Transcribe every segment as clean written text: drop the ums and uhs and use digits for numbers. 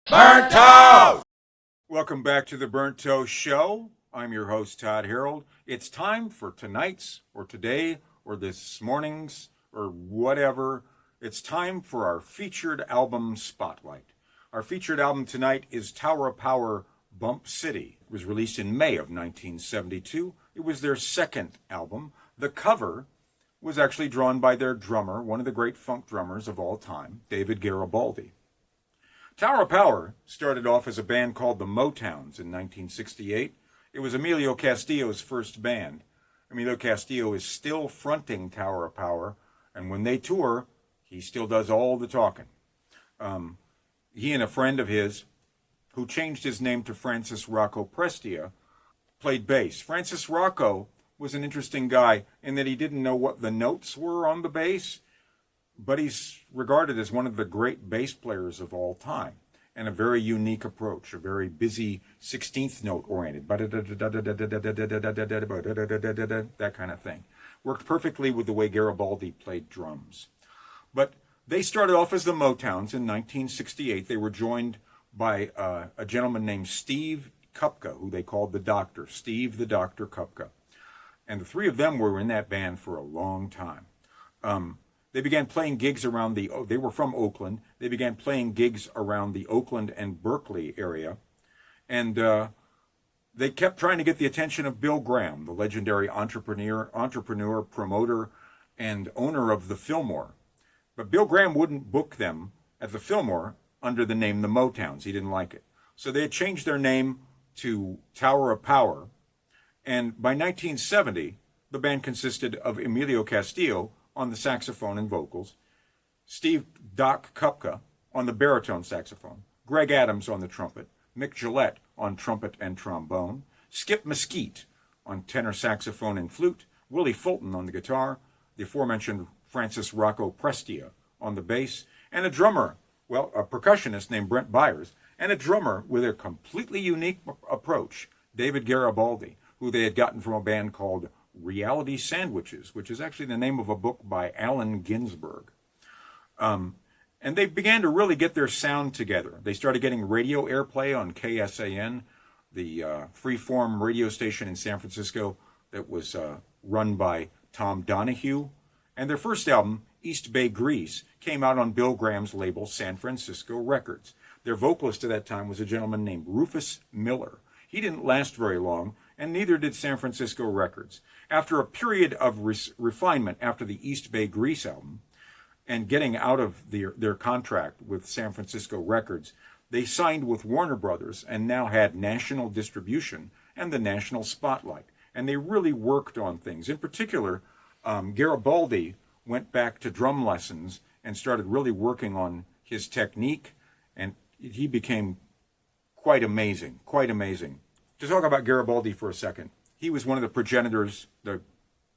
Burnt Toast! Welcome back to the Burnt Toast Show. I'm your host, Todd Harold. It's time for tonight's, or today, or this morning's, or whatever. It's time for our featured album spotlight. Our featured album tonight is Tower of Power, Bump City. It was released in May of 1972. It was their second album. The cover was actually drawn by their drummer, one of the great funk drummers of all time, David Garibaldi. Tower of Power started off as a band called the Motowns in 1968. It was Emilio Castillo's first band. Emilio Castillo is still fronting Tower of Power, and when they tour, he still does all the talking. He and a friend of his, who changed his name to Francis Rocco Prestia, played bass. Francis Rocco was an interesting guy in that he didn't know what the notes were on the bass, but he's regarded as one of the great bass players of all time, and a very unique approach, a very busy 16th note oriented, that kind of thing. Worked perfectly with the way Garibaldi played drums. But they started off as the Motowns in 1968. They were joined by a gentleman named Steve Kupka, who they called the Doctor, Steve the Doctor Kupka. And the three of them were in that band for a long time. They began playing gigs around they were from Oakland. They began playing gigs around the Oakland and Berkeley area. And they kept trying to get the attention of Bill Graham, the legendary entrepreneur, promoter, and owner of the Fillmore. But Bill Graham wouldn't book them at the Fillmore under the name the Motowns. He didn't like it. So they had changed their name to Tower of Power. And by 1970, the band consisted of Emilio Castillo on the saxophone and vocals, Steve Doc Kupka on the baritone saxophone, Greg Adams on the trumpet, Mick Gillette on trumpet and trombone, Skip Mesquite on tenor saxophone and flute, Willie Fulton on the guitar, the aforementioned Francis Rocco Prestia on the bass, and a drummer, a percussionist named Brent Byers, and a drummer with a completely unique approach, David Garibaldi, who they had gotten from a band called Reality Sandwiches, which is actually the name of a book by Allen Ginsberg. And they began to really get their sound together. They started getting radio airplay on KSAN, the freeform radio station in San Francisco that was run by Tom Donahue. And their first album, East Bay Grease, came out on Bill Graham's label, San Francisco Records. Their vocalist at that time was a gentleman named Rufus Miller. He didn't last very long, and neither did San Francisco Records. After a period of refinement after the East Bay Grease album, and getting out of their contract with San Francisco Records, they signed with Warner Brothers and now had national distribution and the national spotlight. And they really worked on things. In particular, Garibaldi went back to drum lessons and started really working on his technique, and he became quite amazing, quite amazing. To talk about Garibaldi for a second, he was one of the progenitors, the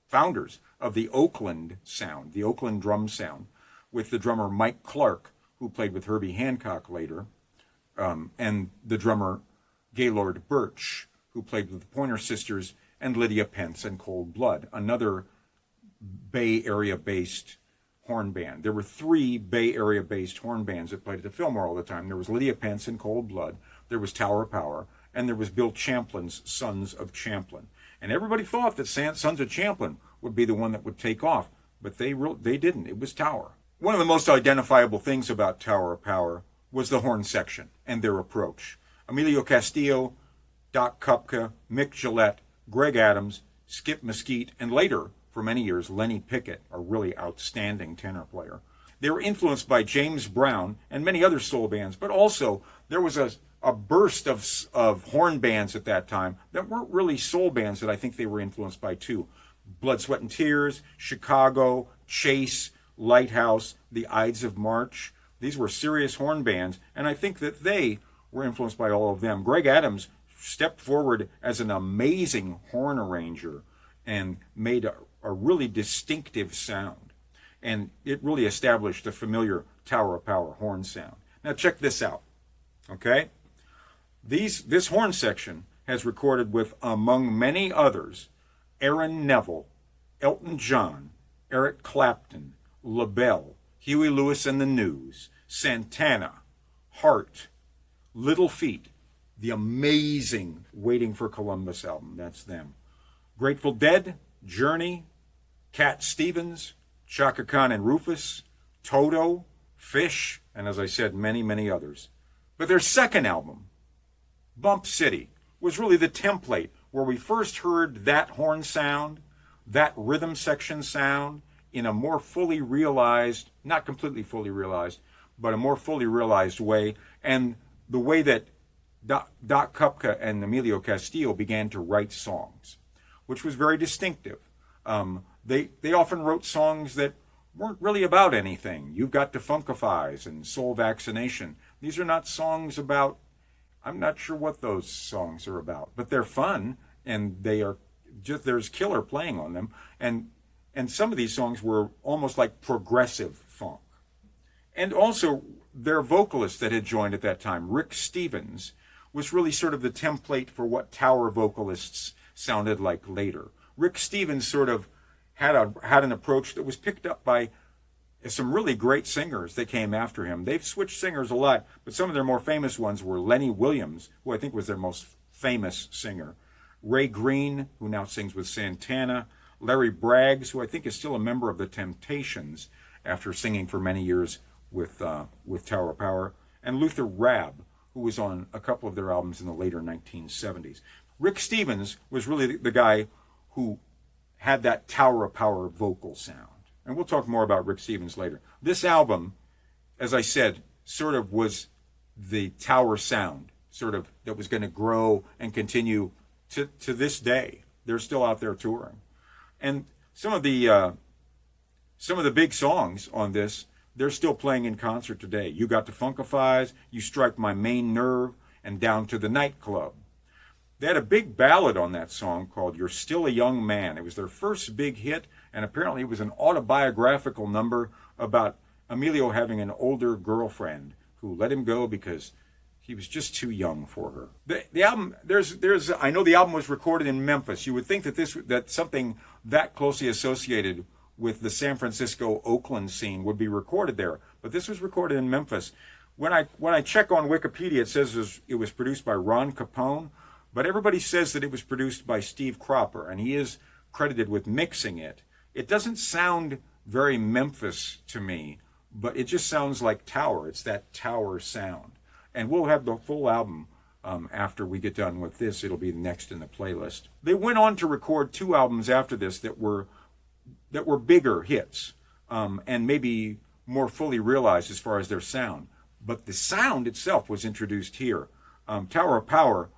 founders of the Oakland sound, the Oakland drum sound, with the drummer Mike Clark, who played with Herbie Hancock later, and the drummer Gaylord Birch, who played with the Pointer Sisters and Lydia Pence and Cold Blood, another Bay Area-based horn band. There were three Bay Area-based horn bands that played at the Fillmore all the time. There was Lydia Pence and Cold Blood, there was Tower of Power, and there was Bill Champlin's Sons of Champlin. And everybody thought that Sons of Champlin would be the one that would take off, but they didn't. It was Tower. One of the most identifiable things about Tower of Power was the horn section and their approach. Emilio Castillo, Doc Kupka, Mick Gillette, Greg Adams, Skip Mesquite, and later, for many years, Lenny Pickett, a really outstanding tenor player. They were influenced by James Brown and many other soul bands, but also there was a burst of horn bands at that time that weren't really soul bands that I think they were influenced by too. Blood, Sweat, and Tears, Chicago, Chase, Lighthouse, the Ides of March. These were serious horn bands, and I think that they were influenced by all of them. Greg Adams stepped forward as an amazing horn arranger and made a really distinctive sound. And it really established the familiar Tower of Power horn sound. Now check this out, okay? This horn section has recorded with, among many others, Aaron Neville, Elton John, Eric Clapton, LaBelle, Huey Lewis and the News, Santana, Hart, Little Feat, the amazing Waiting for Columbus album, that's them. Grateful Dead, Journey, Cat Stevens, Chaka Khan and Rufus, Toto, Fish, and as I said, many, many others. But their second album, Bump City, was really the template where we first heard that horn sound, that rhythm section sound, in a more fully realized, not completely fully realized, but a more fully realized way, and the way that Doc Kupka and Emilio Castillo began to write songs, which was very distinctive. They often wrote songs that weren't really about anything. You've Got to Funkifies and Soul Vaccination. These are not songs about, I'm not sure what those songs are about, but they're fun, and they are just, there's killer playing on them. And some of these songs were almost like progressive funk. And also, their vocalist that had joined at that time, Rick Stevens, was really sort of the template for what Tower vocalists sounded like later. Rick Stevens sort of had an approach that was picked up by some really great singers that came after him. They've switched singers a lot, but some of their more famous ones were Lenny Williams, who I think was their most famous singer, Ray Green, who now sings with Santana, Larry Braggs, who I think is still a member of the Temptations after singing for many years with Tower of Power, and Luther Rabb, who was on a couple of their albums in the later 1970s. Rick Stevens was really the guy who had that Tower of Power vocal sound. And we'll talk more about Rick Stevens later. This album, as I said, sort of was the Tower sound, sort of that was going to grow and continue to this day. They're still out there touring. And some of the big songs on this, they're still playing in concert today. You Got to Funkifies, You Strike My Main Nerve, and Down to the Nightclub. They had a big ballad on that song called You're Still a Young Man. It was their first big hit, and apparently it was an autobiographical number about Emilio having an older girlfriend who let him go because he was just too young for her. The album, I know the album was recorded in Memphis. You would think that something that closely associated with the San Francisco, Oakland scene would be recorded there, but this was recorded in Memphis. When I check on Wikipedia, it says it was produced by Ron Capone, but everybody says that it was produced by Steve Cropper, and he is credited with mixing it. It doesn't sound very Memphis to me, but it just sounds like Tower. It's that Tower sound. And we'll have the full album after we get done with this. It'll be next in the playlist. They went on to record 2 albums after this that were bigger hits and maybe more fully realized as far as their sound. But the sound itself was introduced here. Tower of Power,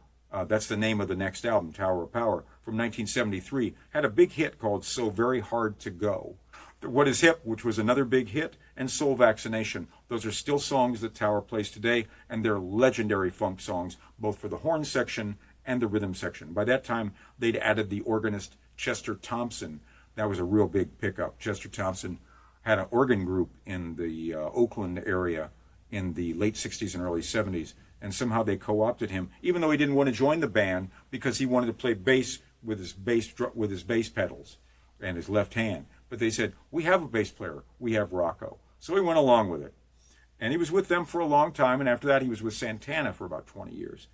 that's the name of the next album, Tower of Power, from 1973, had a big hit called So Very Hard to Go. What Is Hip, which was another big hit, and Soul Vaccination. Those are still songs that Tower plays today, and they're legendary funk songs, both for the horn section and the rhythm section. By that time, they'd added the organist Chester Thompson. That was a real big pickup. Chester Thompson had an organ group in the Oakland area in the late 60s and early 70s, and somehow they co-opted him, even though he didn't want to join the band because he wanted to play bass with his bass pedals and his left hand. But they said, we have a bass player, we have Rocco. So he went along with it. And he was with them for a long time, and after that he was with Santana for about 20 years.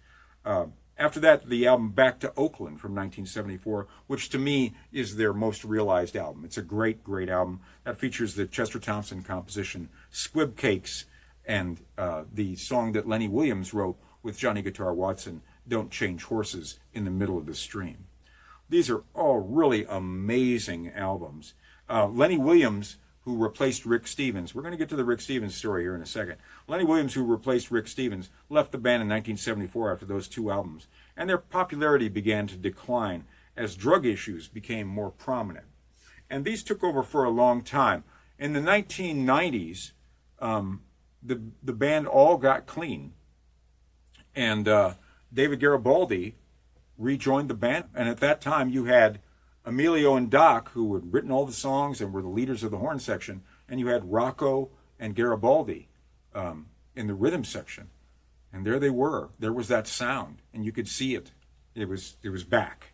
After that, the album Back to Oakland from 1974, which to me is their most realized album. It's a great, great album that features the Chester Thompson composition, Squib Cakes, and the song that Lenny Williams wrote with Johnny Guitar Watson, Don't Change Horses, in the middle of the stream. These are all really amazing albums. Lenny Williams, who replaced Rick Stevens, we're going to get to the Rick Stevens story here in a second. Lenny Williams, who replaced Rick Stevens, left the band in 1974 after those 2 albums, and their popularity began to decline as drug issues became more prominent. And these took over for a long time. In the 1990s, the band all got clean, and David Garibaldi rejoined the band, and at that time you had Emilio and Doc, who had written all the songs and were the leaders of the horn section, and you had Rocco and Garibaldi in the rhythm section. And there they were. There was that sound, and you could see it. It was back.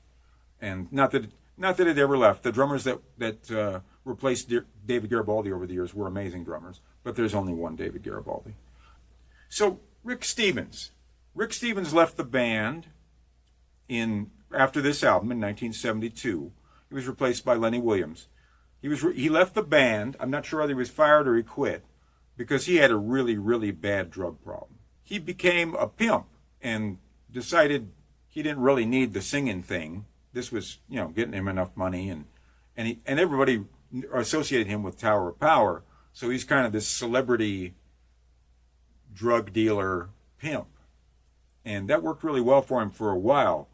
And not that it ever left. The drummers that replaced David Garibaldi over the years were amazing drummers, but there's only one David Garibaldi. So Rick Stevens, Rick Stevens left the band after this album in 1972. He was replaced by Lenny Williams. He left the band. I'm not sure whether he was fired or he quit because he had a really, really bad drug problem. He became a pimp and decided he didn't really need the singing thing. This was, getting him enough money, and everybody associated him with Tower of Power. So he's kind of this celebrity drug dealer pimp, and that worked really well for him for a while.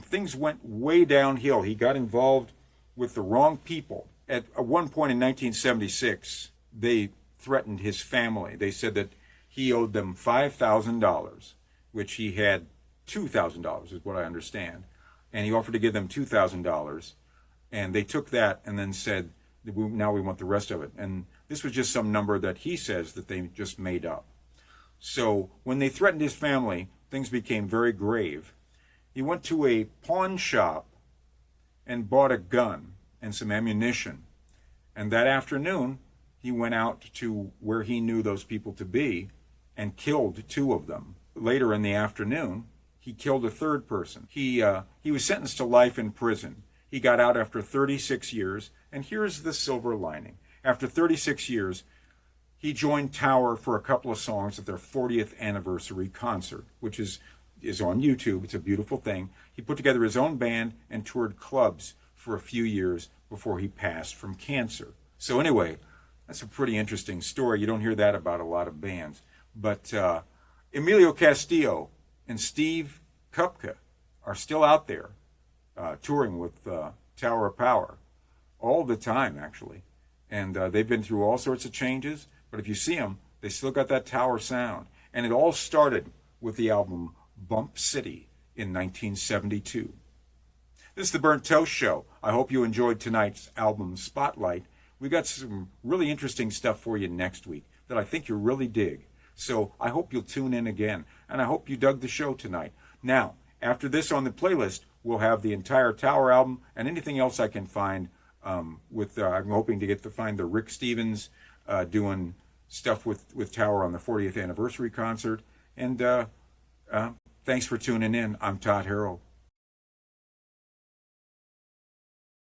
Things went way downhill. He got involved with the wrong people. At one point in 1976, they threatened his family. They said that he owed them $5,000, which he had $2,000, is what I understand. And he offered to give them $2,000. And they took that and then said, now we want the rest of it. And this was just some number that he says that they just made up. So when they threatened his family, things became very grave. He went to a pawn shop and bought a gun and some ammunition. And that afternoon, he went out to where he knew those people to be and killed 2 of them. Later in the afternoon, he killed a 3rd person. He was sentenced to life in prison. He got out after 36 years, and here's the silver lining. After 36 years, he joined Tower for a couple of songs at their 40th anniversary concert, which is on YouTube. It's a beautiful thing. He put together his own band and toured clubs for a few years before he passed from cancer. So anyway, that's a pretty interesting story. You don't hear that about a lot of bands. But Emilio Castillo and Steve Kupka are still out there touring with Tower of Power all the time, actually. And they've been through all sorts of changes. But if you see them, they still got that Tower sound. And it all started with the album Bump City in 1972. This is the Burnt Toast Show. I hope you enjoyed tonight's album Spotlight. We got some really interesting stuff for you next week that I think you'll really dig. So I hope you'll tune in again. And I hope you dug the show tonight. Now, after this on the playlist, we'll have the entire Tower album and anything else I can find. I'm hoping to find the Rick Stevens doing stuff with Tower on the 40th anniversary concert. And thanks for tuning in. I'm Todd Harrell.